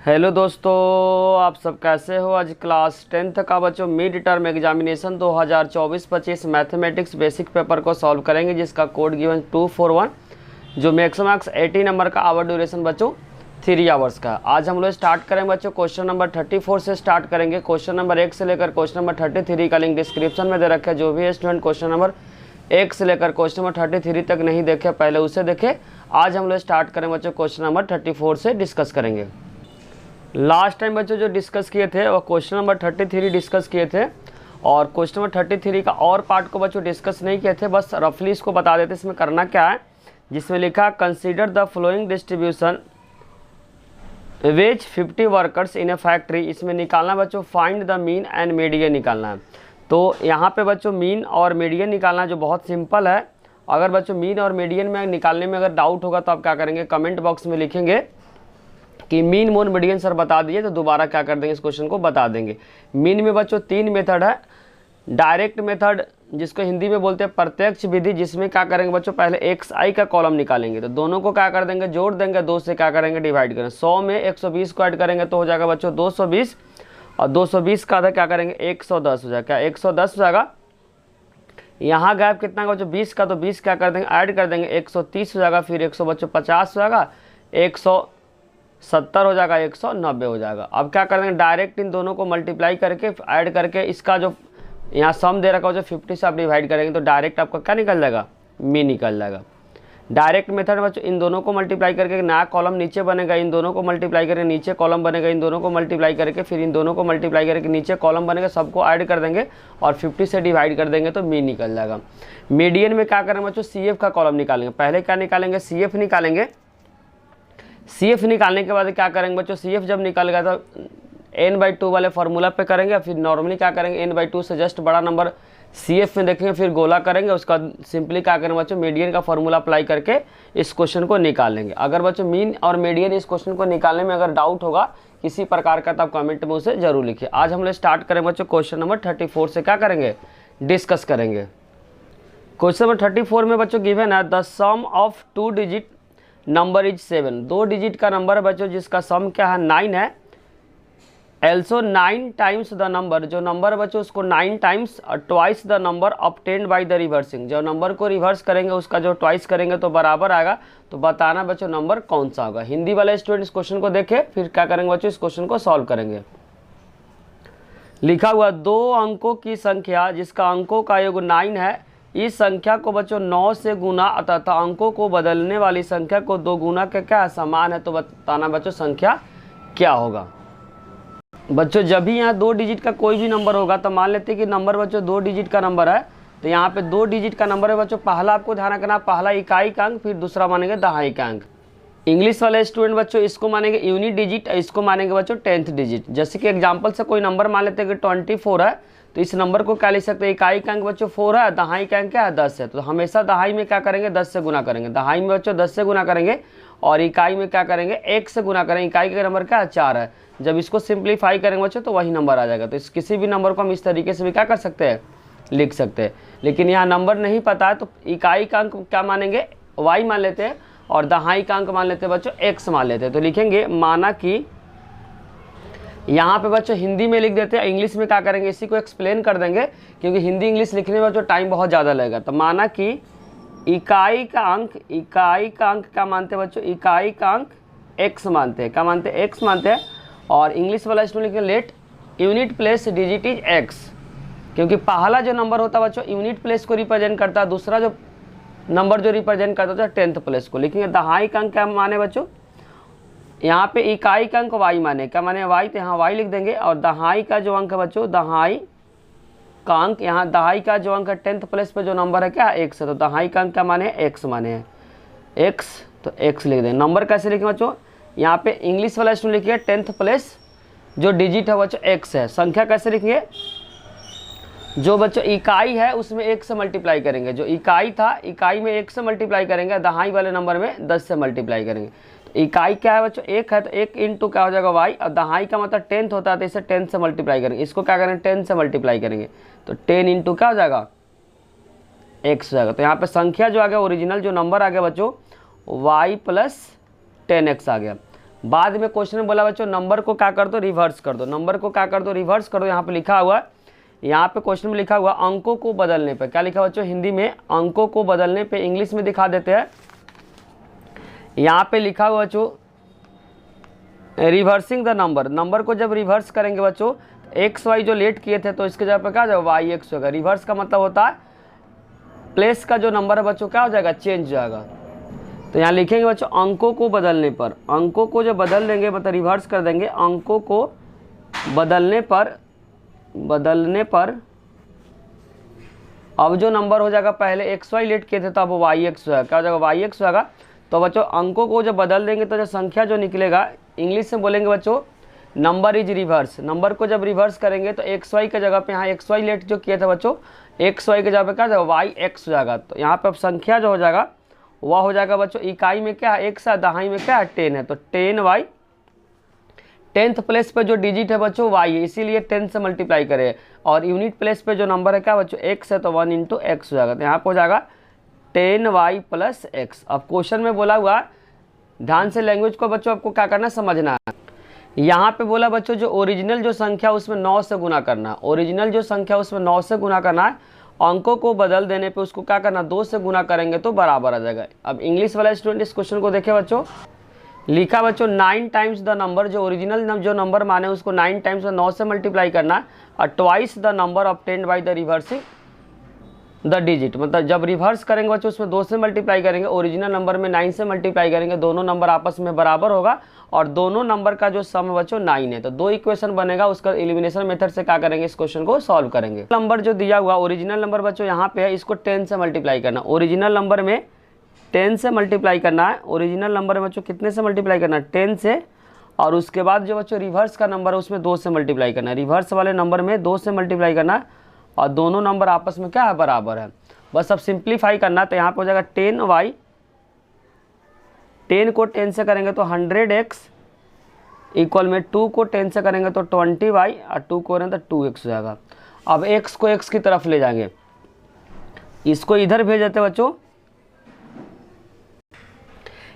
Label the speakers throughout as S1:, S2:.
S1: Hello दोस्तों, आप सब कैसे हो। आज क्लास 10th का बच्चों mid term examination 2024-25 mathematics basic paper को सॉल्व करेंगे, जिसका कोड गिवन 241, जो मैक्स 80 नंबर का आवर ड्यूरेशन बच्चों 3 आवर्स का। आज हम लोग स्टार्ट करेंगे बच्चों क्वेश्चन नंबर 34 से स्टार्ट करेंगे। क्वेश्चन नंबर 1 से लेकर क्वेश्चन नंबर 33 का लिंक डिस्क्रिप्शन में दे रखा है। जो भी स्टूडेंट क्वेश्चन नंबर 1 से लेकर क्वेश्चन नंबर 33 तक नहीं देखे, पहले उसे देखे। आज हम लोग स्टार्ट करेंगे बच्चों क्वेश्चन नंबर 34 से डिस्कस करेंगे। लास्ट टाइम बच्चों जो डिस्कस किए थे वो क्वेश्चन नंबर 33 डिस्कस किए थे, और क्वेश्चन नंबर 33 का और पार्ट को बच्चों डिस्कस नहीं किए थे, बस रफली इसको बता देते इसमें करना क्या है। जिसमें लिखा consider the flowing distribution wages 50 workers in a factory. इसमें निकालना बच्चों find the mean and median निकालना है। तो यहाँ पे बच्चों मीन और मीडियन निकालना जो बहुत सिंपल है। अगर बच्चों मीन और मीडियन में निकालने में अगर डाउट होगा तो आप क्या करेंगे, कमेंट बॉक्स में लिखेंगे कि मीन मोन मीडियन सर बता दिए, तो दोबारा क्या कर देंगे, इस क्वेश्चन को बता देंगे। मीन में बच्चों 3 मेथड है। डायरेक्ट मेथड, जिसको हिंदी में बोलते हैं प्रत्यक्ष विधि, जिसमें क्या करेंगे बच्चों, पहले xi का कॉलम निकालेंगे, तो दोनों को क्या कर देंगे, जोड़ देंगे, 2 से क्या करेंगे, डिवाइड करेंगे। 100 में 120 को ऐड करेंगे तो हो जाएगा बच्चों 220, और 220 का आधा क्या करेंगे 110 हो जाएगा। क्या 110 हो जाएगा। यहाँ गैप कितना का बच्चों 20 का, तो 20 क्या कर देंगे, ऐड कर देंगे 130 हो जाएगा। फिर 100 बच्चों 50 हो जाएगा, 170 हो जाएगा, 190 हो जाएगा। अब क्या कर देंगे, डायरेक्ट इन दोनों को मल्टीप्लाई करके ऐड करके इसका जो यहाँ सम दे रखा हो जो 50 से आप डिवाइड करेंगे तो डायरेक्ट आपका क्या निकल जाएगा, मी निकल जाएगा। डायरेक्ट मेथड में बच्चों इन दोनों को मल्टीप्लाई करके नया कॉलम नीचे बनेगा, इन दोनों को मल्टीप्लाई करके नीचे कॉलम बनेगा, इन दोनों को मल्टीप्लाई करके फिर इन दोनों को मल्टीप्लाई करके नीचे कॉलम बनेगा, सबको ऐड कर देंगे और 50 से डिवाइड कर देंगे तो मी निकल जाएगा। मीडियन में क्या करेंगे बच्चों, CF का कॉलम निकालेंगे। पहले क्या निकालेंगे, CF निकालेंगे। CF निकालने के बाद क्या करेंगे बच्चों, CF जब निकल गया तो n/2 वाले फार्मूला पे करेंगे। फिर नॉर्मली क्या करेंगे, n/2 से जस्ट बड़ा नंबर CF में देखेंगे, फिर गोला करेंगे। उसका सिंपली क्या करेंगे बच्चों, मीडियन का फार्मूला अप्लाई करके इस क्वेश्चन को निकालेंगे। अगर बच्चों मीन और मीडियन इस क्वेश्चन को निकालने में अगर डाउट होगा किसी प्रकार का, तो आप कमेंट में उसे जरूर लिखिए। आज हम लोग स्टार्ट करेंगे बच्चों क्वेश्चन नंबर 34 से क्या करेंगे, डिस्कस करेंगे। क्वेश्चन नंबर 34 में बच्चों गिवन है the sum of 2 digit number is 7। 2 digit का नंबर है बच्चों जिसका सम क्या है, 9 है। एल्सो 9 टाइम्स द नंबर, जो नंबर बच्चों उसको 9 टाइम्स और twice the number obtained by the reversing. जो नंबर को रिवर्स करेंगे उसका जो ट्वाइस करेंगे तो बराबर आएगा। तो बताना बच्चों नंबर कौन सा होगा। हिंदी वाले स्टूडेंट इस क्वेश्चन को देखे, फिर क्या करेंगे बच्चों, इस क्वेश्चन को सॉल्व करेंगे। लिखा हुआ 2 अंकों की संख्या जिसका अंकों का योग 9 है, इस संख्या को बच्चों 9 से गुना तथा अंकों को बदलने वाली संख्या को 2 गुना के क्या समान है। तो बताना बच्चों संख्या क्या होगा। बच्चों जब भी यहाँ 2 डिजिट का कोई भी नंबर होगा, तो मान लेते हैं कि नंबर बच्चों 2 डिजिट का नंबर है, तो यहाँ पे 2 डिजिट का नंबर है बच्चों। पहला आपको ध्यान रखना, पहला इकाई का अंक, फिर दूसरा मानेंगे दहाई का अंक। इंग्लिश वाले स्टूडेंट बच्चों इसको मानेंगे यूनिट डिजिट, इसको मानेंगे बच्चों 10th डिजिट। जैसे कि एग्जाम्पल से कोई नंबर मान लेते हैं कि 24 है, तो इस नंबर को क्या लिख सकते हैं, इकाई का अंक बच्चों 4 है, दहाई का अंक क्या है 10 है। तो हमेशा दहाई में क्या करेंगे, 10 से गुना करेंगे। दहाई में बच्चों 10 से गुना करेंगे, और इकाई में क्या करेंगे, 1 से गुना करेंगे। इकाई का नंबर क्या है 4 है। जब इसको सिंप्लीफाई करेंगे बच्चों तो वही नंबर आ जाएगा। तो इस किसी भी नंबर को हम इस तरीके से भी क्या कर सकते हैं, लिख सकते हैं। लेकिन यहाँ नंबर नहीं पता है तो इकाई का अंक क्या मानेंगे, y मान लेते हैं, और दहाई का अंक मान लेते हैं बच्चों x मान लेते हैं। तो लिखेंगे माना कि, यहाँ पे बच्चों हिंदी में लिख देते हैं, इंग्लिश में क्या करेंगे, इसी को एक्सप्लेन कर देंगे, क्योंकि हिंदी इंग्लिश लिखने में बच्चों टाइम बहुत ज़्यादा लगेगा। तो माना कि इकाई का अंक क्या मानते हैं बच्चों, इकाई का अंक x मानते हैं। क्या मानते हैं, x मानते हैं। और इंग्लिश वाला स्टूडेंट लिखेंगे let unit place digit is x, क्योंकि पहला जो नंबर होता है बच्चों यूनिट प्लेस को रिप्रेजेंट करता है, दूसरा जो नंबर जो रिप्रेजेंट करता है 10th प्लेस को। लिखेंगे दहाई का अंक क्या माने बच्चों, यहाँ पे इकाई का अंक y माने, क्या माने y, तो यहाँ y लिख देंगे। और दहाई का जो अंक है बच्चों, दहाई का अंक, यहाँ दहाई का जो अंक है 10th प्लेस पे जो नंबर है क्या x है, तो दहाई का अंक क्या माने, x माने हैं, x, तो x लिख देंगे। नंबर कैसे लिखें बच्चों, यहाँ पे इंग्लिश वाला स्टूडेंट लिखिए 10th प्लेस जो डिजिट है बच्चों x है। संख्या कैसे लिखेंगे, जो बच्चों इकाई है उसमें 1 से मल्टीप्लाई करेंगे। जो इकाई था, इकाई में 1 से मल्टीप्लाई करेंगे, दहाई वाले नंबर में 10 से मल्टीप्लाई करेंगे। तो इकाई क्या है बच्चों, 1 है, तो 1 इंटू क्या हो जाएगा y, और दहाई का मतलब 10th होता है, तो इसे 10 से मल्टीप्लाई करेंगे। इसको क्या करेंगे, 10 से मल्टीप्लाई करेंगे, तो 10 इंटू क्या हो जाएगा, x हो जाएगा। तो यहाँ पे संख्या जो आ गया, ओरिजिनल जो नंबर आ गया बच्चों y + 10x आ गया। बाद में क्वेश्चन में बोला बच्चों नंबर को क्या कर दो, रिवर्स कर दो, नंबर को क्या कर दो, रिवर्स कर दो। यहाँ पे लिखा हुआ, यहाँ पे क्वेश्चन में लिखा हुआ अंकों को बदलने पे, क्या लिखा बच्चों हिंदी में, अंकों को बदलने पे, इंग्लिश में दिखा देते हैं। यहाँ पे लिखा हुआ बच्चों रिवर्सिंग द नंबर, नंबर को जब रिवर्स करेंगे बच्चों, एक्स वाई जो लेट किए थे तो इसके जगह पे क्या हो जाएगा, वाई एक्स होगा। रिवर्स का मतलब होता है प्लेस का जो नंबर है बच्चों क्या हो जाएगा, चेंज हो जाएगा। तो यहाँ लिखेंगे बच्चों अंकों को बदलने पर, अंकों को जब बदल देंगे मतलब रिवर्स कर देंगे, अंकों को बदलने पर अब जो नंबर हो जाएगा, पहले एक्स वाई लेट किए थे तो अब वाई एक्स होगा, क्या हो जाएगा, वाई एक्स होगा। तो बच्चों अंकों को जब बदल देंगे तो जो संख्या जो निकलेगा, इंग्लिश में बोलेंगे बच्चों नंबर इज रिवर्स, नंबर को जब रिवर्स करेंगे तो एक्स वाई के जगह पे, यहाँ एक्स वाई लेट जो किया था बच्चों, एक्स वाई के जगह पे क्या हो जाएगा, वाई एक्स हो जाएगा। तो यहाँ पे अब संख्या जो हो जाएगा वह हो जाएगा बच्चों, इकाई में क्या है एक्स है, दहाई में क्या है 10 है, तो 10 वाई, 10th प्लेस पे जो डिजिट है बच्चों वाई है, इसीलिए 10 से मल्टीप्लाई करें। और यूनिट प्लेस पे जो नंबर है क्या बच्चों, एक्स है, तो 1 × x हो जाएगा। तो यहाँ पे हो जाएगा 10y + x। अब क्वेश्चन में बोला हुआ, ध्यान से लैंग्वेज को बच्चों आपको क्या करना, समझना है। यहाँ पे बोला बच्चों जो ओरिजिनल जो संख्या उसमें 9 से गुना करना, ओरिजिनल जो संख्या उसमें 9 से गुना करना है, अंकों को बदल देने पे उसको क्या करना, 2 से गुना करेंगे तो बराबर आ जाएगा। अब इंग्लिश वाला स्टूडेंट इस क्वेश्चन को देखे बच्चों, लिखा बच्चों 9 टाइम्स द नंबर, जो ओरिजिनल जो नंबर माने उसको 9 टाइम्स 9 से मल्टीप्लाई करना है, और twice the number obtained by the reversing the digit, मतलब जब रिवर्स करेंगे बच्चों उसमें 2 से मल्टीप्लाई करेंगे, ओरिजिनल नंबर में 9 से मल्टीप्लाई करेंगे, दोनों नंबर आपस में बराबर होगा और दोनों नंबर का जो सम है बच्चों 9 है। तो 2 इक्वेशन बनेगा, उसका एलिमिनेशन मेथड से क्या करेंगे, इस क्वेश्चन को सॉल्व करेंगे। नंबर जो दिया हुआ ओरिजिनल नंबर बच्चों यहाँ पे है, इसको 10 से मल्टीप्लाई करना, ओरिजिनल नंबर में 10 से मल्टीप्लाई करना है, ओरिजिनल नंबर में बच्चों कितने से मल्टीप्लाई करना है, 10 से, और उसके बाद जो बच्चों रिवर्स का नंबर है उसमें 2 से मल्टीप्लाई करना है, रिवर्स वाले नंबर में 2 से मल्टीप्लाई करना है और दोनों नंबर आपस में क्या है, बराबर है। बस अब सिंप्लीफाई करना, तो यहाँ पे हो जाएगा 10y, 10 को 10 से करेंगे तो 100x इक्वल में 2 को 10 से करेंगे तो 20y और 2 को करेंगे तो 2x हो जाएगा। अब x को x की तरफ ले जाएंगे, इसको इधर भेज देते बच्चों।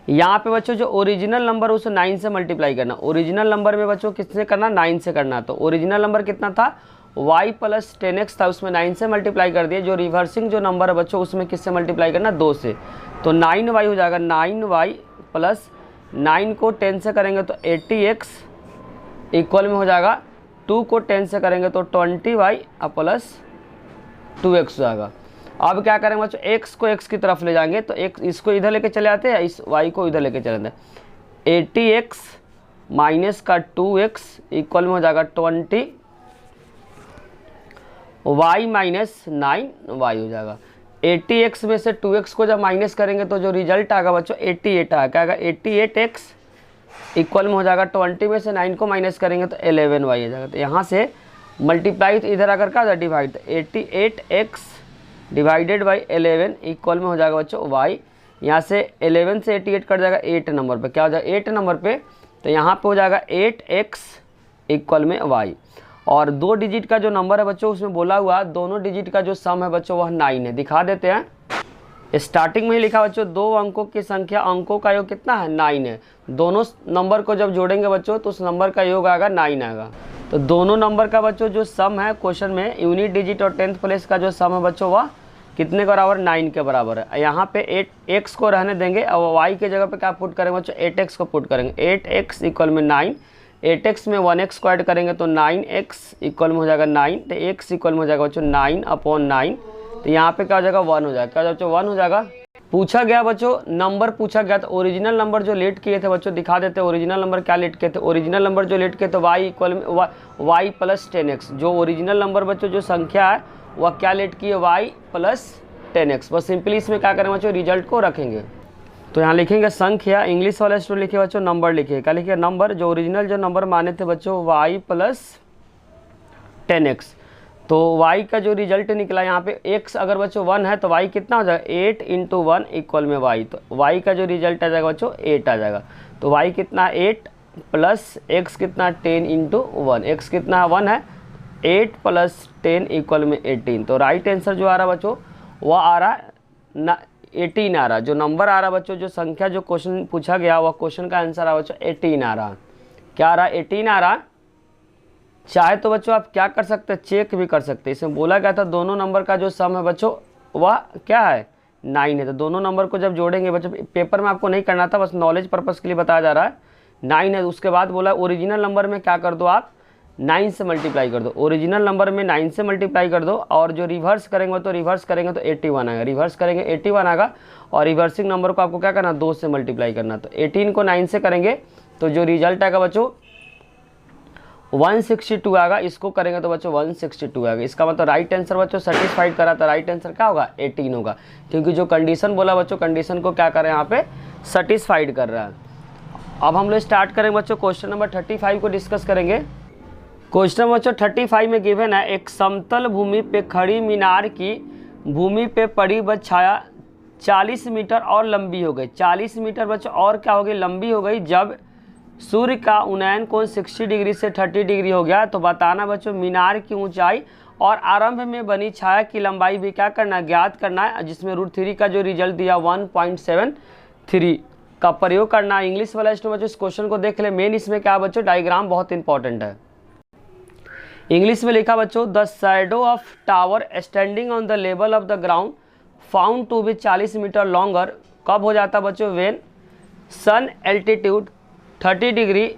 S1: यहाँ पे बच्चों जो ओरिजिनल नंबर उसे 9 से मल्टीप्लाई करना, ओरिजिनल नंबर में बच्चों किससे करना, 9 से करना। तो ओरिजिनल नंबर कितना था, y + 10x था, उसमें 9 से मल्टीप्लाई कर दिए। जो रिवर्सिंग जो नंबर है बच्चों उसमें किससे मल्टीप्लाई करना, 2 से, तो 9y हो जाएगा। 9y + 9 को 10 से करेंगे तो 80x इक्वल में हो जाएगा 2 को 10 से करेंगे तो 20y + 2x हो जाएगा। अब क्या करेंगे बच्चों, x को x की तरफ ले जाएंगे, तो x इसको इधर लेके चले आते हैं, इस y को इधर लेके चले आते हैं। 80x माइनस का 2x इक्वल में हो जाएगा 20y - 9y हो जाएगा। 80x में से 2x को जब माइनस करेंगे तो जो रिजल्ट आएगा बच्चों 88 आएगा, क्या आएगा 88x इक्वल में हो जाएगा 20 में से 9 को माइनस करेंगे तो 11y हो जाएगा। तो यहाँ से मल्टीप्लाई तो इधर आकर क्या डिवाइड, तो 88x डिवाइडेड बाई 11 इक्वल में हो जाएगा बच्चों y। यहाँ से 11 से 88 कट जाएगा 8 नंबर पे, क्या हो जाएगा 8 नंबर पे, तो यहाँ पे हो जाएगा 8x इक्वल में y। और 2 डिजिट का जो नंबर है बच्चों उसमें बोला हुआ दोनों डिजिट का जो सम है बच्चों वह 9 है, दिखा देते हैं। स्टार्टिंग में ही लिखा बच्चों 2 अंकों की संख्या, अंकों का योग कितना है, 9 है। दोनों नंबर को जब जोड़ेंगे बच्चों तो उस नंबर का योग आएगा 9 आएगा। तो दोनों नंबर का बच्चों जो सम है क्वेश्चन में, यूनिट डिजिट और 10th प्लेस का जो सम है बच्चों वह कितने के बराबर, 9 के बराबर है। यहाँ पे 8x को रहने देंगे और y के जगह पे क्या पुट करेंगे बच्चों, 8x को पुट करेंगे। 8x इक्वल में 9, 8x में 1x को ऐड करेंगे तो 9x इक्वल में हो जाएगा 9, तो x इक्वल में हो जाएगा बच्चों 9/9। तो यहाँ पे क्या हो जाएगा 1 हो जाएगा, क्या बच्चों 1 हो जाएगा। पूछा गया बच्चों नंबर पूछा गया, तो ओरिजिनल नंबर जो लेट किए थे बच्चों दिखा देते, ओरिजिनल नंबर क्या लेट किए थे, ओरिजिनल नंबर जो लेट किए तो y इक्वल में y + 10x। जो ओरिजिनल नंबर बच्चों जो संख्या है वह क्या लेट की है, y + 10x। बस सिंपली इसमें क्या करेंगे बच्चों, रिजल्ट को रखेंगे। तो यहाँ लिखेंगे संख्या, इंग्लिश वाला स्टूडेंट लिखे बच्चों नंबर लिखिए, क्या लिखिए नंबर। जो ओरिजिनल जो नंबर माने थे बच्चों y + 10x, तो y का जो रिजल्ट निकला यहाँ पे x अगर बच्चों 1 है तो y कितना हो जाएगा, 8 × 1 इक्वल में y। तो y का जो रिजल्ट आ जाएगा बच्चों 8 आ जाएगा। तो y कितना 8 प्लस x कितना 10 × 1, x कितना 1 है, 8 + 10 इक्वल में 18। तो राइट आंसर जो आ रहा है बच्चों वह आ रहा है 18 आ रहा, जो नंबर आ रहा बच्चों, जो संख्या, जो क्वेश्चन पूछा गया वह क्वेश्चन का आंसर आ रहा बच्चों 18 आ रहा। क्या आ रहा? 18 आ रहा। चाहे तो बच्चों आप क्या कर सकते हैं, चेक भी कर सकते हैं। इसमें बोला गया था दोनों नंबर का जो सम है बच्चों वह क्या है, 9 है। तो दोनों नंबर को जब जोड़ेंगे बच्चों, पेपर में आपको नहीं करना था, बस नॉलेज पर्पज़ के लिए बताया जा रहा है, 9 है। उसके बाद बोला ओरिजिनल नंबर में क्या कर दो आप, 9 से मल्टीप्लाई कर दो। ओरिजिनल नंबर में 9 से मल्टीप्लाई कर दो, और जो रिवर्स करेंगे तो रिवर्स करेंगे तो 81 आएगा, रिवर्स करेंगे 81 आएगा। और रिवर्सिंग नंबर को आपको क्या करना, 2 से मल्टीप्लाई करना। तो 18 को 9 से करेंगे तो जो रिजल्ट आएगा बच्चों 162 आएगा। इसको करेंगे तो बच्चों 162 आएगा। इसका मतलब राइट आंसर बच्चों सेटिस्फाइड करा, तो राइट आंसर क्या होगा, 18 होगा, क्योंकि जो कंडीशन बोला बच्चों, कंडीशन को क्या कर रहे हैं यहाँ पे, सेटिस्फाइड कर रहा है। अब हम लोग स्टार्ट करेंगे बच्चों, क्वेश्चन नंबर 35 को डिस्कस करेंगे। क्वेश्चन नंबर बच्चों 35 में गिवन है, एक समतल भूमि पे खड़ी मीनार की भूमि पे पड़ी बच छाया 40 मीटर और लंबी हो गई। 40 मीटर बच्चों और क्या हो गई, लंबी हो गई, जब सूर्य का उन्नयन कोण 60 डिग्री से 30 डिग्री हो गया। तो बताना बच्चों मीनार की ऊंचाई और आरंभ में बनी छाया की लंबाई भी क्या करना, ज्ञात करना है, जिसमें √3 का जो रिजल्ट दिया 1.73 का प्रयोग करना है। इंग्लिश वाला स्टूडेंट बच्चों इस क्वेश्चन को देख ले। मेन इसमें क्या बच्चों, डायग्राम बहुत इंपॉर्टेंट है। इंग्लिश में लिखा बच्चों, the shadow of tower standing on the level of the ground found to be 40 meter longer. कब हो जाता बच्चों, when sun altitude 30 degree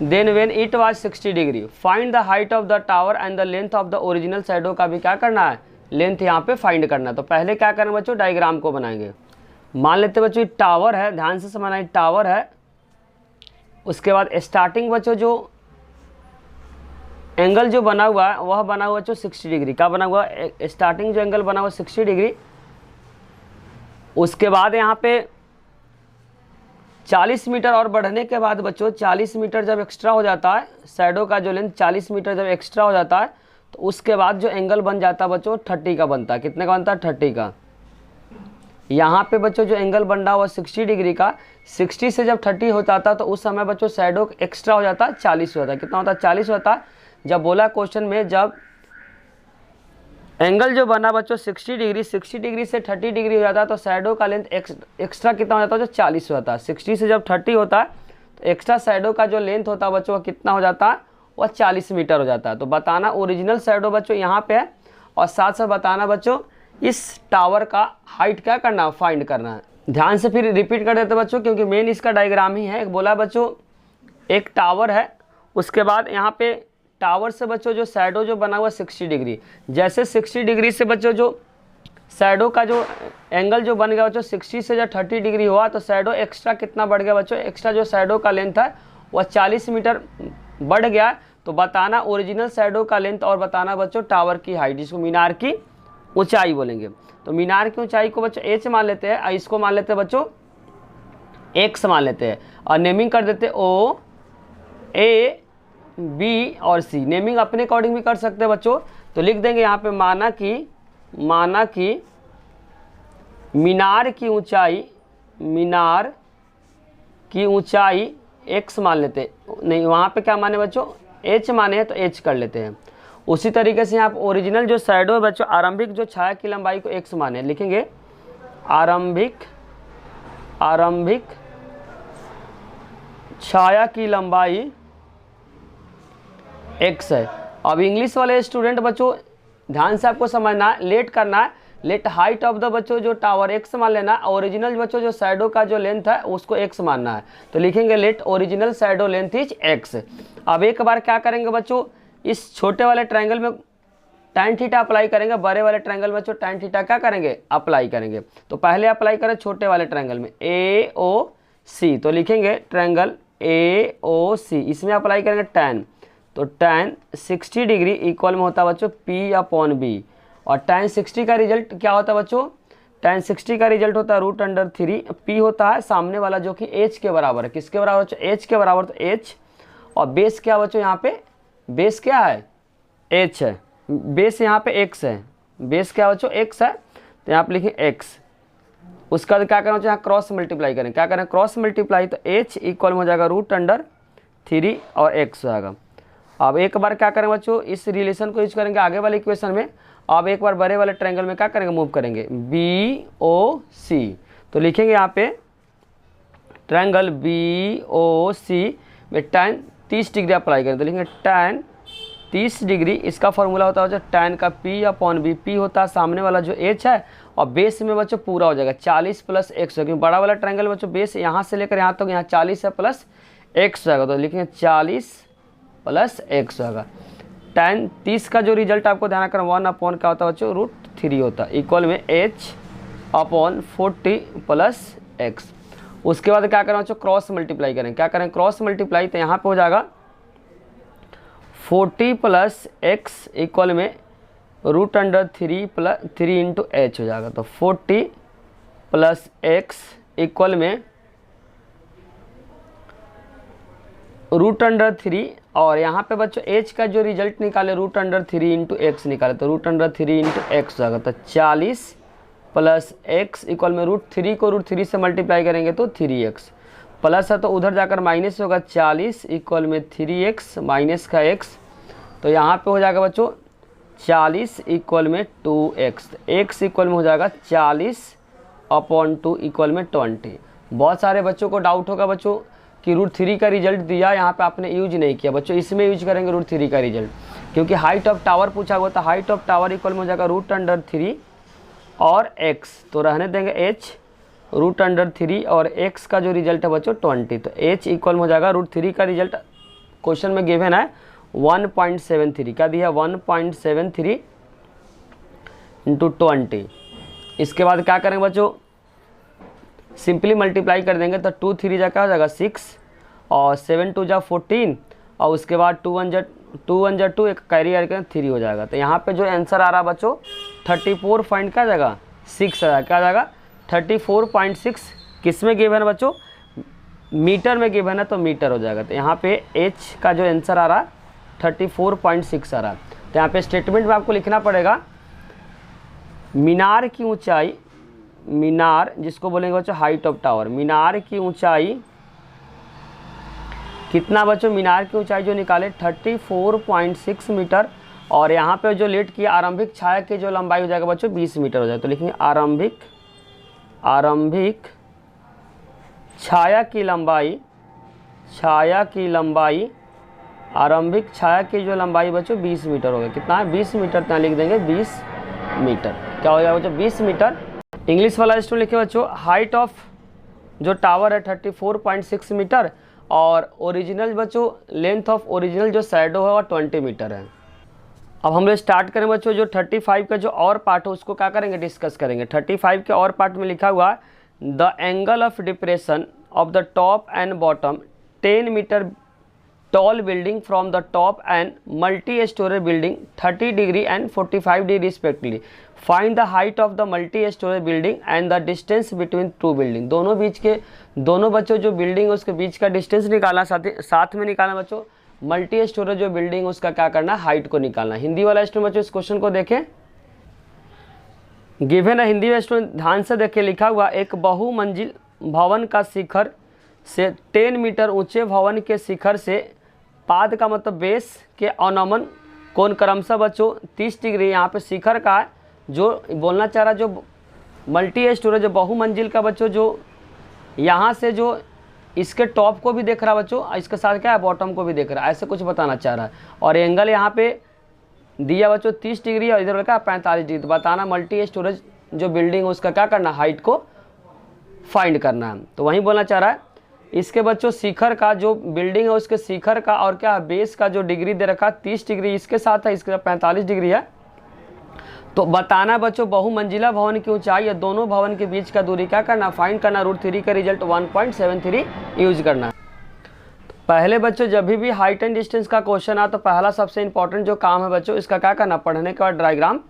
S1: then when it was 60 degree. Find the height of the tower and the length of the original shadow का भी क्या करना है, length यहाँ पे फाइंड करना है। तो पहले क्या करें बच्चों, डायग्राम को बनाएंगे। मान लेते बच्चों टावर है, ध्यान से समझना, टावर है। उसके बाद स्टार्टिंग बच्चों जो एंगल जो बना हुआ है वह बना हुआ बच्चों 60 डिग्री का बना हुआ, स्टार्टिंग जो एंगल बना हुआ 60 डिग्री। उसके बाद यहाँ पे 40 मीटर और बढ़ने के बाद बच्चों 40 मीटर जब एक्स्ट्रा हो जाता है, शैडो का जो लेंथ 40 मीटर जब एक्स्ट्रा हो जाता है, तो उसके बाद जो एंगल बन जाता है बच्चों 30 का बनता है। कितने का बनता है, 30 का। यहाँ पे बच्चों जो एंगल बन रहा हुआ 60 डिग्री का, 60 से जब 30 हो जाता है तो उस समय बच्चों शैडो एक्स्ट्रा हो जाता है, 40 होता है। कितना होता है, 40 होता है। जब बोला क्वेश्चन में, जब एंगल जो बना बच्चों 60 डिग्री से 30 डिग्री हो जाता है तो शैडो का लेंथ एक्स्ट्रा कितना हो जाता है, जो 40 होता है। 60 से जब 30 होता है तो एक्स्ट्रा शैडो का जो लेंथ होता है बच्चों वह कितना हो जाता है, वह 40 मीटर हो जाता है। तो बताना ओरिजिनल शैडो बच्चों यहाँ पे है, और साथ साथ बताना बच्चों इस टावर का हाइट क्या करना है, फाइंड करना है। ध्यान से फिर रिपीट कर देते बच्चों, क्योंकि मेन इसका डायग्राम ही है। बोला बच्चों एक टावर है, उसके बाद यहाँ पे टावर से बच्चों जो शैडो जो बना हुआ 60 डिग्री, जैसे 60 डिग्री से बच्चों जो शैडो का जो एंगल जो बन गया बच्चों 60 से जब 30 डिग्री हुआ तो शैडो एक्स्ट्रा कितना बढ़ गया बच्चों, एक्स्ट्रा जो शैडो का लेंथ है वह 40 मीटर बढ़ गया। तो बताना ओरिजिनल शैडो का लेंथ और बताना बच्चों टावर की हाइट, जिसको मीनार की ऊंचाई बोलेंगे। तो मीनार की ऊंचाई को बच्चों h मान लेते हैं, इसको मान लेते हैं बच्चों x मान लेते हैं, और नेमिंग कर देते O A B और C। नेमिंग अपने अकॉर्डिंग भी कर सकते हैं बच्चों। तो लिख देंगे यहाँ पे, माना कि मीनार की ऊंचाई x मान लेते हैं, नहीं वहाँ पे क्या माने बच्चों, h माने हैं तो h कर लेते हैं। उसी तरीके से यहाँ पर ओरिजिनल जो शैडो है बच्चों, आरंभिक जो छाया की लंबाई को x माने, लिखेंगे आरंभिक छाया की लंबाई x है। अब इंग्लिश वाले स्टूडेंट बच्चों ध्यान से आपको समझना है, लेट करना है, लेट हाइट ऑफ द बच्चों जो टावर x मान लेना, ओरिजिनल बच्चों जो शैडो का जो लेंथ है उसको x मानना है। तो लिखेंगे let original shadow length is x। अब एक बार क्या करेंगे बच्चों, इस छोटे वाले ट्रायंगल में tan थीटा अप्लाई करेंगे, बड़े वाले ट्रायंगल में बच्चों tan थीटा क्या करेंगे, अप्लाई करेंगे। तो पहले अप्लाई करें छोटे वाले ट्रायंगल में AOC, तो लिखेंगे ट्रायंगल AOC, इसमें अप्लाई करेंगे tan। तो tan 60 डिग्री इक्वल में होता है बच्चों P/B, और tan 60 का रिजल्ट क्या होता है बच्चों, tan 60 का रिजल्ट होता है √3। P होता है सामने वाला जो कि h के बराबर है, किसके बराबर बच्चों, h के बराबर, तो h, और बेस क्या बच्चों, यहाँ पे बेस क्या है, h है, बेस यहाँ पे x है, बेस क्या बच्चों x है, तो यहाँ पे लिखें x। उसका बाद क्या करना चाहिए, यहाँ क्रॉस मल्टीप्लाई करें, क्या करें, क्रॉस मल्टीप्लाई, तो h इक्वल में हो जाएगा √3 और x हो जाएगा। अब एक बार क्या करें बच्चों, इस रिलेशन को यूज करेंगे आगे वाले इक्वेशन में, अब एक बार बड़े वाले ट्रायंगल में क्या करेंगे, मूव करेंगे BOC। तो लिखेंगे यहाँ पे ट्रायंगल BOC में tan 30 डिग्री अप्लाई करें, तो लिखेंगे tan 30 डिग्री। इसका फॉर्मूला होता है tan का P/B। P होता है सामने वाला जो H है, और बेस में बच्चों पूरा हो जाएगा 40 + x, क्योंकि बड़ा वाला ट्रायंगल बच्चों बेस यहाँ से लेकर यहाँ तक यहाँ 40 है प्लस x होगा, तो लिखेंगे 40 + x होगा। tan 30 का जो रिजल्ट आपको ध्यान रखना 1/, क्या होता है बच्चों, √3 होता है, इक्वल में H/40 + x। उसके बाद क्या करें बच्चों, क्रॉस मल्टीप्लाई करें। क्या करें, क्रॉस मल्टीप्लाई, तो यहाँ पे हो जाएगा 40 + x इक्वल में √3 + 3 × h हो जाएगा। तो 40 + x इक्वल में √3, और यहाँ पे बच्चों h का जो रिजल्ट निकाले √3 × x निकाले, तो √3 × x हो जाएगा। तो 40 + x इक्वल में √3 को √3 से मल्टीप्लाई करेंगे तो 3x, प्लस है तो उधर जाकर माइनस होगा, 40 इक्वल में 3x माइनस का x, तो यहाँ पे हो जाएगा बच्चों 40 इक्वल में 2x। x इक्वल में हो जाएगा 40/2 इक्वल में 20। बहुत सारे बच्चों को डाउट होगा बच्चों कि √3 का रिजल्ट दिया, यहाँ पे आपने यूज नहीं किया। बच्चों इसमें यूज करेंगे √3 का रिजल्ट, क्योंकि हाइट ऑफ टावर पूछा हुआ था। हाइट ऑफ टावर इक्वल में हो जाएगा √3 और x, तो रहने देंगे h, √3 और x का जो रिजल्ट है बच्चों 20, तो h इक्वल में हो जाएगा √3 का रिजल्ट क्वेश्चन में गिवन है 1.73। क्या दिया, 1.73 × 20। इसके बाद क्या करेंगे बच्चों, सिंपली मल्टीप्लाई कर देंगे, तो 2 3 जा क्या हो जाएगा 6, और 7 2 जा 14, और उसके बाद 2 1 जा 2, एक कैरी करके 3 हो जाएगा। तो यहाँ पे जो आंसर आ रहा बच्चों 34 पॉइंट क्या जाएगा 6 आ जाएगा। क्या जाएगा 34.6। किस में गिवन है बच्चों, मीटर में गिवन है, तो मीटर हो जाएगा। तो यहाँ पे h का जो आंसर आ रहा 34.6 आ रहा। तो यहाँ पे स्टेटमेंट में आपको लिखना पड़ेगा मीनार की ऊंचाई, मीनार जिसको बोलेंगे बच्चों हाइट ऑफ टावर, मीनार की ऊंचाई कितना बच्चों, मीनार की ऊंचाई जो निकाले 34.6 मीटर, और यहाँ पे जो लेट किया आरंभिक छाया की जो लंबाई हो जाएगा बच्चों 20 मीटर हो जाएगा। तो लिखेंगे आरंभिक छाया की लंबाई, आरंभिक छाया की जो लंबाई बच्चों 20 मीटर होगा। कितना है 20 मीटर, तो लिख देंगे 20 मीटर। क्या हो जाएगा बच्चों 20 मीटर। इंग्लिश वाला स्टूडेंट लिखे बच्चों हाइट ऑफ जो टावर है 34.6 मीटर, और ओरिजिनल बच्चों लेंथ ऑफ ओरिजिनल जो शैडो है वो 20 मीटर है। अब हम लोग स्टार्ट करें बच्चों, जो 35 का जो और पार्ट है उसको क्या करेंगे, डिस्कस करेंगे। 35 के और पार्ट में लिखा हुआ है the angle of depression of the top and bottom 10 metre tall building from the top and multi-story building 30 degree and 45 degree respectively. Find the height of the multi-story building and the distance between two building. दोनों बच्चों जो building है उसके बीच का distance निकालना, साथ में निकालना बच्चों मल्टी स्टोरी जो बिल्डिंग है उसका क्या करना, हाइट को निकालना। हिंदी वाला स्टूडेंट बच्चों इस क्वेश्चन को देखें, गिवन है हिंदी में स्टूडेंट ध्यान से देखें। लिखा हुआ एक बहुमंजिल भवन का शिखर से 10 मीटर ऊंचे भवन के शिखर से पाद का मतलब बेस के अवनमन कोण क्रमशः बच्चों 30 डिग्री। यहाँ पे शिखर का जो बोलना चाह रहा, जो मल्टी स्टोरेज जो बहुमंजिल का बच्चों, जो यहाँ से जो इसके टॉप को भी देख रहा है बच्चों, इसके साथ क्या है बॉटम को भी देख रहा है, ऐसे कुछ बताना चाह रहा है। और एंगल यहाँ पे दिया बच्चों 30 डिग्री और इधर क्या 45 डिग्री। तो बताना मल्टी स्टोरेज जो बिल्डिंग है उसका क्या करना, हाइट को फाइंड करना है। तो वहीं बोलना चाह रहा है इसके बच्चों शिखर का जो बिल्डिंग है उसके शिखर का और क्या बेस का जो डिग्री दे रखा 30 डिग्री इसके साथ है, इसके 45 डिग्री है। तो बताना बच्चों बहुमंजिला भवन की ऊंचाई या दोनों भवन के बीच का दूरी क्या करना, फाइंड करना। √3 का रिजल्ट 1.73 यूज करना। पहले बच्चों जब भी हाइट एंड डिस्टेंस का क्वेश्चन आ तो पहला सबसे इंपॉर्टेंट जो काम है बच्चों इसका क्या करना, पढ़ने के बाद डायग्राम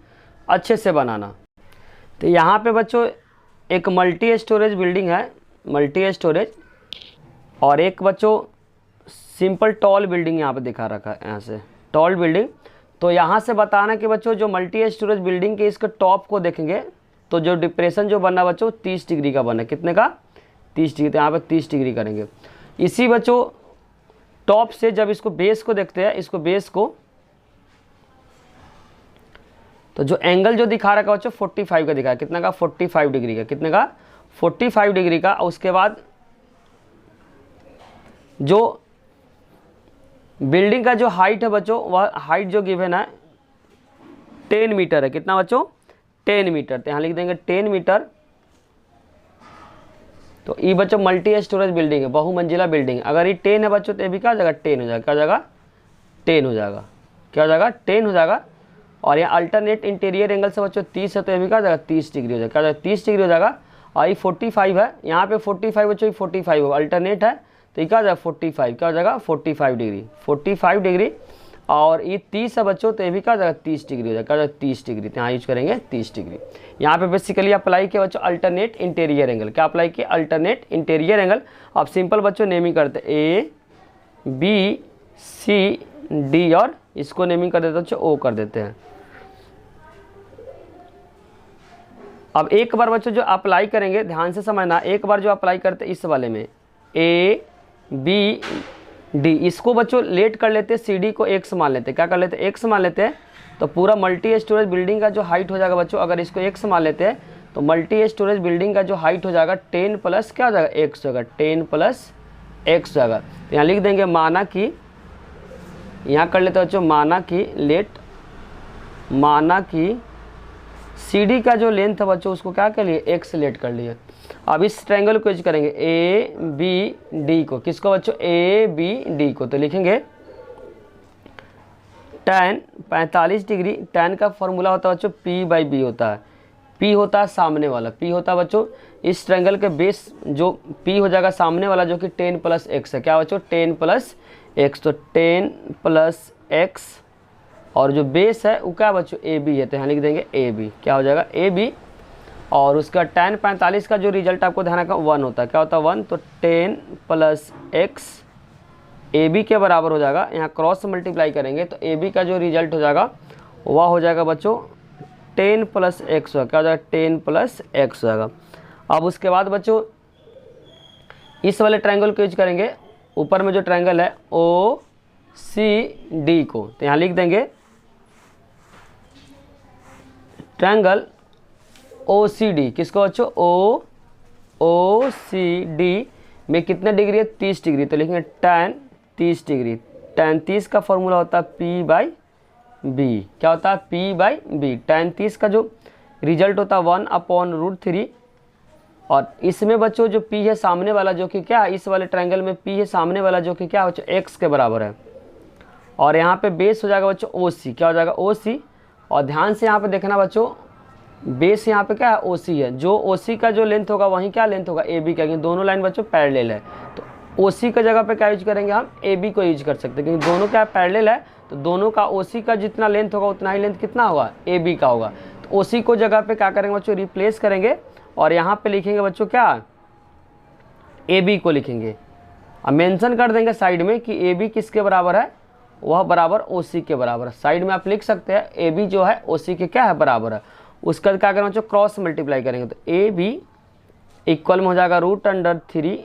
S1: अच्छे से बनाना। तो यहाँ पे बच्चों एक मल्टी स्टोरेज बिल्डिंग है, मल्टी स्टोरेज, और एक बच्चों सिंपल टॉल बिल्डिंग यहाँ पे दिखा रखा है, यहाँ से टॉल बिल्डिंग। तो यहाँ से बताना कि बच्चों जो मल्टी स्टोरेज बिल्डिंग के इसके टॉप को देखेंगे तो जो डिप्रेशन जो बना बच्चों 30 डिग्री का बना, कितने का 30 डिग्री। तो यहाँ पे 30 डिग्री करेंगे। इसी बच्चों टॉप से जब इसको बेस को देखते हैं, इसको बेस को, तो जो एंगल जो दिखा रखा बच्चों 45 का दिखा है, कितना का 45 डिग्री का, कितने का 45 डिग्री का। उसके बाद जो बिल्डिंग का जो हाइट है बच्चों, वह हाइट जो गिवन है 10 मीटर है, कितना बच्चों 10 मीटर। तो यहाँ लिख देंगे 10 मीटर। तो ये बच्चों मल्टी स्टोरेज बिल्डिंग है, बहुमंजिला बिल्डिंग। अगर ये 10 है बच्चों तो ये भी क्या हो जाएगा 10 हो जाएगा, क्या हो जाएगा 10 हो जाएगा, क्या हो जाएगा 10 हो जाएगा। और यहाँ अल्टरनेट इंटीरियर एंगल से बच्चों 30 है तो ये भी क्या हो जाएगा 30 डिग्री हो जाएगा, क्या हो जाएगा 30 डिग्री हो जाएगा। और ये 45 है, यहाँ पे 45 बच्चों 45 हो, अल्टरनेट है तो ये क्या हो जाएगा 45, क्या हो जाएगा 45 डिग्री, 45 डिग्री। और ये 30 है बच्चों तो ये भी क्या हो जाएगा 30 डिग्री हो जाएगा, क्या हो जाएगा 30 डिग्री। तो यहाँ यूज करेंगे 30 डिग्री। यहाँ पे बेसिकली अप्लाई किया बच्चों अल्टरनेट इंटीरियर एंगल, क्या अप्लाई किया अल्टरनेट इंटीरियर एंगल। आप सिंपल बच्चों नेमिंग करते ए बी सी डी और इसको नेमिंग कर देते बच्चों ओ कर देते हैं। अब एक बार बच्चों जो अप्लाई करेंगे ध्यान से समझना, एक बार जो अप्लाई करते इस वाले में ए बी डी, इसको बच्चों लेट कर लेते हैं, सी डी को एक्स मान लेते हैं, क्या कर लेते हैं एक्स मान लेते हैं। तो पूरा मल्टी स्टोरेज बिल्डिंग का जो हाइट हो जाएगा बच्चों, अगर इसको एक्स मान लेते हैं तो मल्टी स्टोरेज बिल्डिंग का जो हाइट हो जाएगा 10 प्लस क्या हो जाएगा एक्स होगा, 10 प्लस एक्स होगा। तो यहाँ लिख देंगे माना कि, यहाँ कर लेते हैं बच्चों माना कि लेट, माना कि सी डी का जो लेंथ है बच्चों उसको क्या कर लिए एक्स लेट कर लिए। अब इस ट्रायंगल को यूज करेंगे ए बी डी को, किसको बच्चों ए बी डी को। तो लिखेंगे tan 45 डिग्री, tan का फॉर्मूला होता है बच्चों पी बाई बी होता है, पी होता है सामने वाला, पी होता है बच्चों इस ट्रायंगल के बेस जो पी हो जाएगा सामने वाला जो कि 10 प्लस एक्स है, क्या बच्चों 10 प्लस एक्स। तो 10 प्लस एक्स और जो बेस है वो क्या बच्चों ए बी है, तो यहाँ लिख देंगे ए बी, क्या हो जाएगा ए बी। और उसका tan 45 का जो रिजल्ट आपको ध्यान रखना 1 होता है, क्या होता है 1। तो 10 प्लस एक्स ए बी के बराबर हो जाएगा, यहाँ क्रॉस मल्टीप्लाई करेंगे तो ए बी का जो रिजल्ट हो जाएगा वह हो जाएगा बच्चों 10 प्लस एक्स होगा, क्या हो जाएगा 10 प्लस एक्स हो जाएगा। अब उसके बाद बच्चों इस वाले ट्रायंगल को यूज करेंगे, ऊपर में जो ट्रायंगल है ओ सी डी को, तो यहाँ लिख देंगे ट्रायंगल ओ सी डी, किसको बच्चों ओ सी डी में कितने डिग्री है 30 डिग्री। तो लिखेंगे tan 30 डिग्री, tan 30 का फॉर्मूला होता है पी बाई बी, क्या होता है पी बाई बी। tan 30 का जो रिजल्ट होता है 1/√3। और इसमें बच्चों जो p है सामने वाला जो कि क्या है, इस वाले ट्रायंगल में p है सामने वाला जो कि क्या बच्चों x के बराबर है। और यहाँ पे बेस हो जाएगा बच्चों ओ सी, क्या हो जाएगा ओ सी। और ध्यान से यहाँ पे देखना बच्चों बेस यहाँ पे क्या है ओ सी है, जो ओ सी का जो लेंथ होगा वहीं क्या लेंथ होगा ए बी का, क्योंकि दोनों लाइन बच्चों पैरेलल है। तो ओ सी का जगह पे क्या यूज करेंगे हम ए बी को यूज कर सकते हैं, क्योंकि दोनों क्या पैरेलल है। तो दोनों का ओ सी का जितना लेंथ होगा उतना ही लेंथ कितना होगा ए बी का होगा। तो ओ सी को जगह पे क्या करेंगे बच्चों रिप्लेस करेंगे और यहाँ पे लिखेंगे बच्चों क्या ए बी को लिखेंगे। अब मेंशन कर देंगे साइड में कि ए बी किसके बराबर है, वह बराबर ओ सी के बराबर है। साइड में आप लिख सकते हैं ए बी जो है ओ सी के क्या है बराबर है। उसका क्या करेंगे बच्चों क्रॉस मल्टीप्लाई करेंगे तो ए बी इक्वल में हो जाएगा √3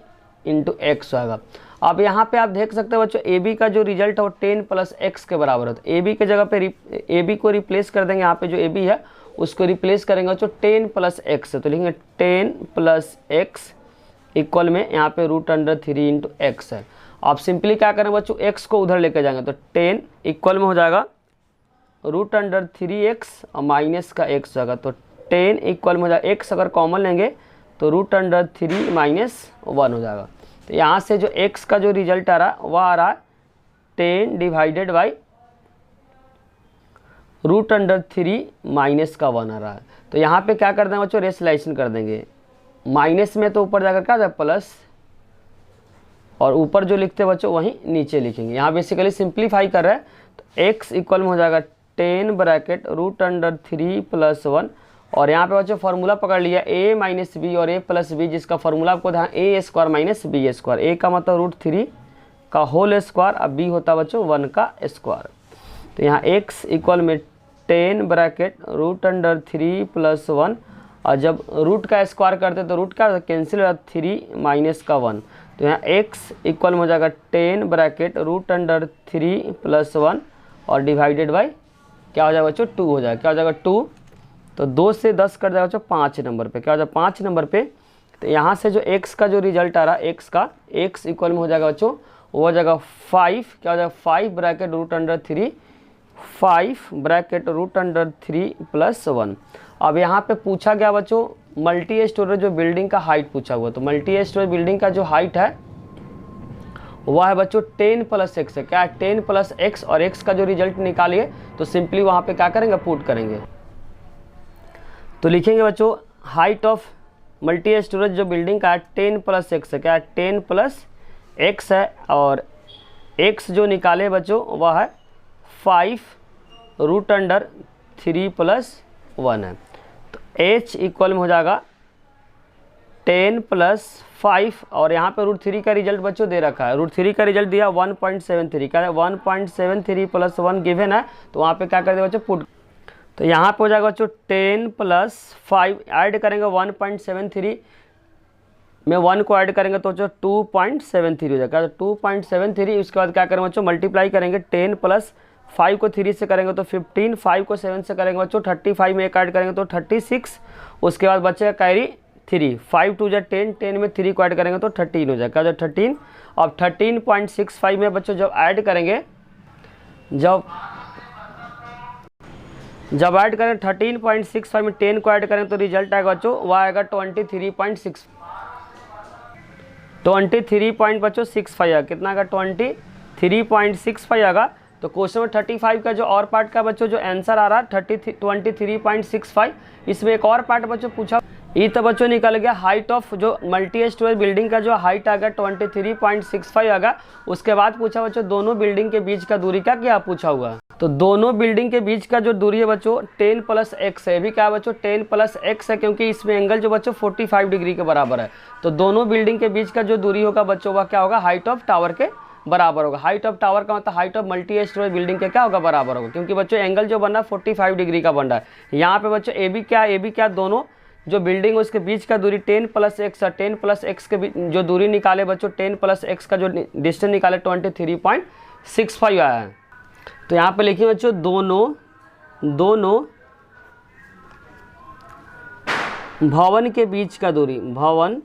S1: इंटू एक्स होगा। अब यहाँ पे आप देख सकते हैं बच्चों ए बी का जो रिजल्ट है वो 10 प्लस एक्स के बराबर है। तो ए बी के जगह पे ए बी को रिप्लेस कर देंगे, यहाँ पे जो ए बी है उसको रिप्लेस करेंगे बच्चों 10 प्लस एक्स, तो लिखेंगे 10 प्लस एक्स इक्वल में यहाँ पे √3 इंटू एक्स है। आप सिंपली क्या करें बच्चों एक्स को उधर लेके जाएंगे तो 10 इक्वल में हो जाएगा √3x और माइनस का x होगा। तो 10 इक्वल में हो जाएगा x अगर कॉमन लेंगे तो √3 माइनस 1 हो जाएगा। तो यहाँ से जो x का जो रिजल्ट आ रहा है वह आ रहा है 10 डिवाइडेड बाई √3 माइनस का 1 आ रहा है। तो यहाँ पे क्या कर देंगे बच्चों रेशनलाइजेशन कर देंगे, माइनस में तो ऊपर जाकर क्या जाए प्लस, और ऊपर जो लिखते हैं बच्चों वहीं नीचे लिखेंगे। यहाँ बेसिकली सिंप्लीफाई कर रहे हैं तो x इक्वल में हो जाएगा 10 ब्रैकेट √3 प्लस 1। और यहाँ पे बच्चों फार्मूला पकड़ लिया a माइनस बी और a प्लस बी, जिसका फार्मूला आपको ध्यान a square minus B square, a का मतलब √3 का होल स्क्वायर, अब b होता बच्चों 1 का स्क्वायर। तो यहाँ x इक्वल में 10 ब्रैकेट √3 प्लस 1, और जब रूट का स्क्वायर करते तो रूट का कैंसिल हो जाता 3 माइनस का 1। तो यहाँ x इक्वल में हो जाएगा 10 ब्रैकेट √3 प्लस 1 और डिवाइडेड बाई क्या हो जाएगा बच्चों 2 हो जाएगा, क्या हो जाएगा 2। तो 2 से 10 कट जाएगा बच्चों 5 नंबर पे, क्या हो जाएगा 5 नंबर पे। तो यहाँ से जो x का जो रिजल्ट आ रहा है x का, x इक्वल में हो जाएगा बच्चों वो हो जाएगा 5, क्या हो जाएगा 5 bracket root under 3, 5 bracket root under 3 plus 1। अब यहाँ पे पूछा गया बच्चों मल्टी स्टोरेज जो बिल्डिंग का हाइट पूछा हुआ, तो मल्टी स्टोरेज बिल्डिंग का जो हाइट है वह है बच्चों 10 प्लस एक्स है, क्या है 10 प्लस एक्स, और x का जो रिजल्ट निकालिए तो सिंपली वहाँ पे क्या करेंगे पुट करेंगे। तो लिखेंगे बच्चों हाइट ऑफ मल्टी स्टोरेज जो बिल्डिंग का है 10 प्लस एक्स है, क्या है 10 प्लस एक्स है, और x जो निकाले बच्चों वह है 5 रूट अंडर 3 प्लस 1 है। तो h इक्वल में हो जाएगा 10 प्लस 5, और यहाँ पे रूट 3 का रिजल्ट बच्चों दे रखा है, रूट 3 का रिजल्ट दिया 1.73, क्या है 1.73 प्लस 1 गिवन है, तो वहाँ पे क्या कर दे बच्चों पुट। तो यहाँ पे हो जाएगा बच्चों 10 प्लस 5 ऐड करेंगे 1.73 में 1 को ऐड करेंगे तो बच्चों 2.73 हो जाएगा, 2.73। उसके बाद क्या करेंगे बच्चों मल्टीप्लाई करेंगे 10 प्लस 5 को 3 से करेंगे तो 15, 5 को 7 से करेंगे बच्चों 35 में 1 ऐड करेंगे तो 36। उसके बाद बचेगा कैरी 3, 5 2 जा 10, 10 में 3 को ऐड करेंगे तो 13 हो जाएगा, जो 13। अब 13.65 में बच्चों जब ऐड करेंगे, जब ऐड करें 13.65 में 10 को ऐड करें तो रिजल्ट आएगा बच्चों वह आएगा 23.65 आएगा, कितना आएगा 23.65 आएगा। तो क्वेश्चन में 35 का जो और पार्ट का बच्चों जो आंसर आ रहा है 23.65, इसमें एक और पार्ट बच्चों पूछा, ये तो बच्चों निकल गया हाइट ऑफ जो मल्टी स्टोरेज बिल्डिंग का जो हाइट आ गया 23.65 आ गया। उसके बाद पूछा बच्चों दोनों बिल्डिंग के बीच का दूरी का क्या पूछा हुआ, तो दोनों बिल्डिंग के बीच का जो दूरी है बच्चों 10 प्लस एक्स है, भी क्या है बच्चों 10 प्लस एक्स है, क्योंकि इसमें एंगल जो बच्चों 45 डिग्री के बराबर है। तो दोनों बिल्डिंग के बीच का जो दूरी होगा बच्चों वह क्या होगा हाइट ऑफ टावर के बराबर होगा। हाइट ऑफ टावर का मतलब height of multi storage building के क्या होगा बराबर होगा, क्योंकि बच्चों एंगल जो बन रहा है 45 डिग्री का बन रहा है। यहाँ पे बच्चों ए बी क्या दोनों जो बिल्डिंग उसके बीच का दूरी 10 प्लस एक्स है, 10 प्लस एक्स के जो दूरी निकाले बच्चों 10 प्लस एक्स का जो डिस्टेंस निकाले 23.65 आया है। तो यहाँ पे लिखिए बच्चों दोनों भवन के बीच का दूरी, भवन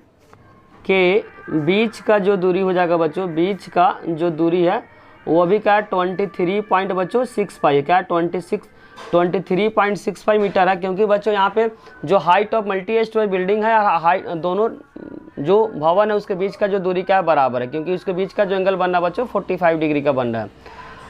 S1: के बीच का जो दूरी हो जाएगा बच्चों, बीच का जो दूरी है वो भी क्या है 23.65 है, क्या है 23.65 मीटर है, क्योंकि बच्चों यहाँ पे जो height of multi storage building है हाइट दोनों जो भवन है उसके बीच का जो दूरी क्या है बराबर है, क्योंकि उसके बीच का जो एंगल बन रहा है बच्चों 45 डिग्री का बन रहा है।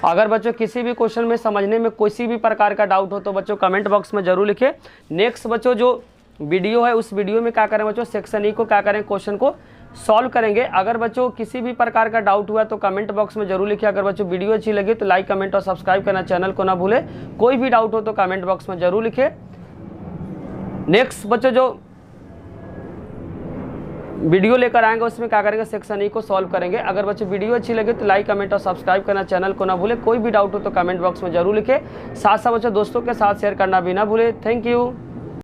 S1: अगर बच्चों किसी भी क्वेश्चन में समझने में किसी भी प्रकार का डाउट हो तो बच्चों कमेंट बॉक्स में जरूर लिखें। नेक्स्ट बच्चों जो वीडियो है उस वीडियो में क्या करें बच्चों सेक्शन ई को क्या करें क्वेश्चन को सॉल्व करेंगे। अगर बच्चों किसी भी प्रकार का डाउट हुआ तो कमेंट बॉक्स में जरूर लिखिए। अगर बच्चों वीडियो अच्छी लगी तो लाइक कमेंट और सब्सक्राइब करना चैनल को ना भूले। कोई भी डाउट हो तो कमेंट बॉक्स में जरूर लिखिए। नेक्स्ट बच्चों जो वीडियो लेकर आएंगे उसमें क्या करेंगे सेक्शन ई को सॉल्व करेंगे। अगर बच्चों वीडियो अच्छी लगे तो लाइक कमेंट और सब्सक्राइब करना चैनल को ना भूले। कोई भी डाउट हो तो कमेंट बॉक्स में जरूर लिखे। साथ साथ बच्चों दोस्तों के साथ शेयर करना भी ना भूले। Thank you.